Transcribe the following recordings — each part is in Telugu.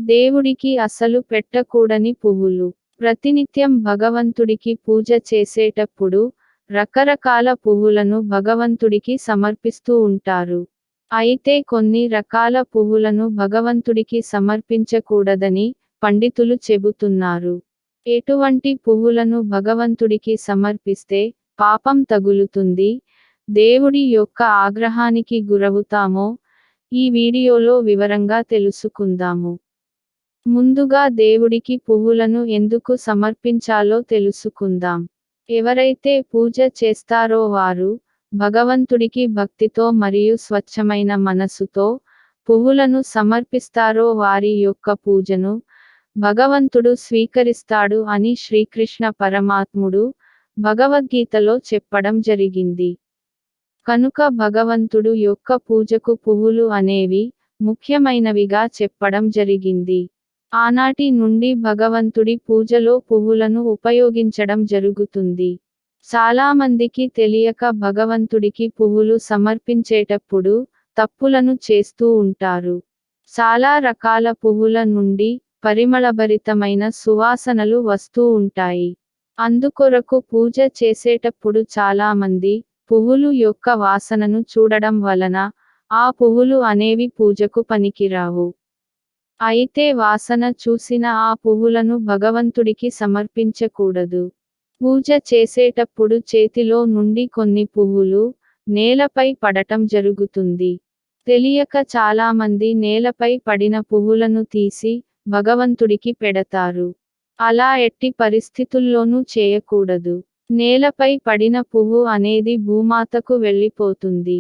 దేవుడికి అసలు పెట్టకూడని పువ్వులు. ప్రతినిత్యం భగవంతుడికి పూజ చేసేటప్పుడు రకరకాల పువ్వులను భగవంతుడికి సమర్పిస్తూ ఉంటారు. అయితే కొన్ని రకాల పువ్వులను భగవంతుడికి సమర్పించకూడదని పండితులు చెబుతున్నారు. ఎటువంటి పువ్వులను భగవంతుడికి సమర్పిస్తే పాపం తగులుతుంది, దేవుడి యొక్క ఆగ్రహానికి గురవుతామో ఈ వీడియోలో వివరంగా తెలుసుకుందాము. ముందుగా దేవుడికి పువ్వులను ఎందుకు సమర్పించాలో తెలుసుకుందాం. ఎవరైతే పూజ చేస్తారో వారు భగవంతుడికి భక్తితో మరియు స్వచ్ఛమైన మనసుతో పువ్వులను సమర్పిస్తారో వారి యొక్క పూజను భగవంతుడు స్వీకరిస్తాడు అని శ్రీకృష్ణ పరమాత్ముడు భగవద్గీతలో చెప్పడం జరిగింది. కనుక భగవంతుడు యొక్క పూజకు పువ్వులు అనేవి ముఖ్యమైనవిగా చెప్పడం జరిగింది. ఆనాటి నుండి భగవంతుడి పూజలో పువ్వులను ఉపయోగించడం జరుగుతుంది. చాలామందికి తెలియక భగవంతుడికి పువ్వులు సమర్పించేటప్పుడు తప్పులను చేస్తూ ఉంటారు. చాలా రకాల పువ్వుల నుండి పరిమళభరితమైన సువాసనలు వస్తూ ఉంటాయి. అందుకొరకు పూజ చేసేటప్పుడు చాలామంది పువ్వులు యొక్క వాసనను చూడడం వలన ఆ పువ్వులు అనేవి పూజకు పనికిరావు. అయితే వాసన చూసిన ఆ పువ్వులను భగవంతుడికి సమర్పించకూడదు. పూజ చేసేటప్పుడు చేతిలో నుండి కొన్ని పువ్వులు నేలపై పడటం జరుగుతుంది. తెలియక చాలామంది నేలపై పడిన పువ్వులను తీసి భగవంతుడికి పెడతారు. అలా ఎట్టి పరిస్థితుల్లోనూ చేయకూడదు. నేలపై పడిన పువ్వు అనేది భూమాతకు వెళ్ళిపోతుంది.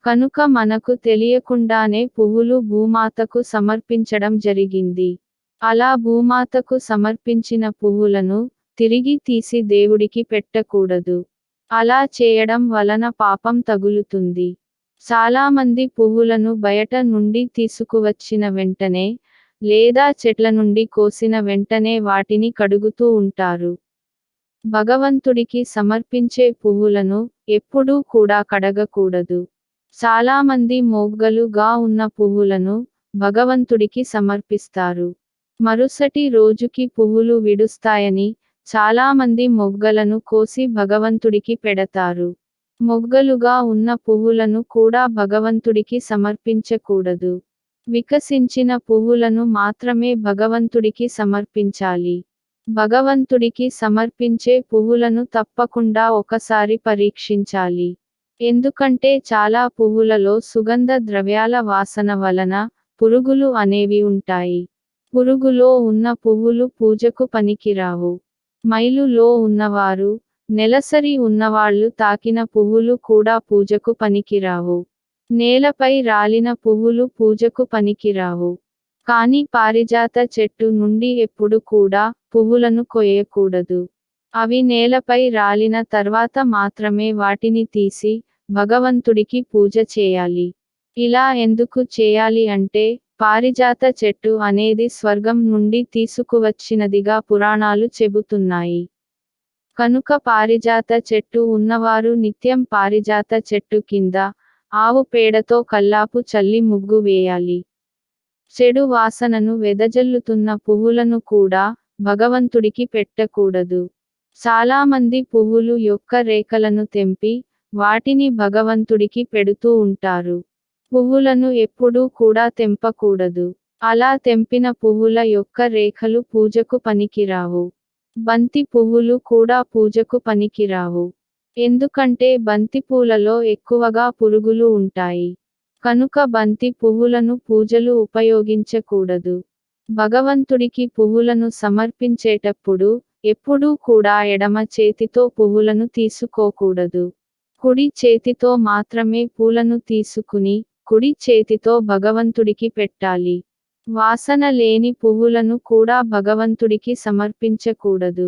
కనుక మనకు తెలియకుండానే పువ్వులు భూమాతకు సమర్పించడం జరిగింది. అలా భూమాతకు సమర్పించిన పువ్వులను తిరిగి తీసి దేవుడికి పెట్టకూడదు. అలా చేయడం వలన పాపం తగులుతుంది. చాలామంది పువ్వులను బయట నుండి తీసుకువచ్చిన వెంటనే లేదా చెట్ల నుండి కోసిన వెంటనే వాటిని కడుగుతూ ఉంటారు. భగవంతుడికి సమర్పించే పువ్వులను ఎప్పుడూ కూడా కడగకూడదు. చాలామంది మొగ్గలుగా ఉన్న పువ్వులను భగవంతుడికి సమర్పిస్తారు. మరుసటి రోజుకి పువ్వులు విడుస్తాయని చాలామంది మొగ్గలను కోసి భగవంతుడికి పెడతారు. మొగ్గలుగా ఉన్న పువ్వులను కూడా భగవంతుడికి సమర్పించకూడదు. వికసించిన పువ్వులను మాత్రమే భగవంతుడికి సమర్పించాలి. భగవంతుడికి సమర్పించే పువ్వులను తప్పకుండా ఒకసారి పరీక్షించాలి. ఎందుకంటే చాలా పువ్వులలో సుగంధ ద్రవ్యాల వాసన వలన పురుగులు అనేవి ఉంటాయి. పురుగులో ఉన్న పువ్వులు పూజకు పనికిరావు. మైలులో ఉన్నవారు, నెలసరి ఉన్నవాళ్లు తాకిన పువ్వులు కూడా పూజకు పనికిరావు. నేలపై రాలిన పువ్వులు పూజకు పనికిరావు. కానీ పారిజాత చెట్టు నుండి ఎప్పుడు కూడా పువ్వులను కోయకూడదు. అవి నేలపై రాలిన తర్వాత మాత్రమే వాటిని తీసి భగవంతుడికి పూజ చేయాలి. ఇలా ఎందుకు చేయాలి అంటే పారిజాత చెట్టు అనేది స్వర్గం నుండి తీసుకువచ్చినదిగా పురాణాలు చెబుతున్నాయి. కనుక పారిజాత చెట్టు ఉన్నవారు నిత్యం పారిజాత చెట్టు కింద ఆవు పేడతో కల్లాపు చల్లి ముగ్గు వేయాలి. చెడు వాసనను వెదజల్లుతున్న పువ్వులను కూడా భగవంతుడికి పెట్టకూడదు. చాలామంది పువ్వులు యొక్క రేఖలను తెంపి వాటిని భగవంతుడికి పెడుతూ ఉంటారు. పువ్వులను ఎప్పుడూ కూడా తెంపకూడదు. అలా తెంపిన పువ్వుల యొక్క రేఖలు పూజకు పనికిరావు. బంతి పువ్వులు కూడా పూజకు పనికిరావు. ఎందుకంటే బంతిపూలలో ఎక్కువగా పురుగులు ఉంటాయి. కనుక బంతి పువ్వులను పూజలు ఉపయోగించకూడదు. భగవంతుడికి పువ్వులను సమర్పించేటప్పుడు ఎప్పుడూ కూడా ఎడమ చేతితో పువ్వులను తీసుకోకూడదు. కుడి చేతితో మాత్రమే పూలను తీసుకుని కుడి చేతితో భగవంతుడికి పెట్టాలి. వాసన లేని పువ్వులను కూడా భగవంతుడికి సమర్పించకూడదు.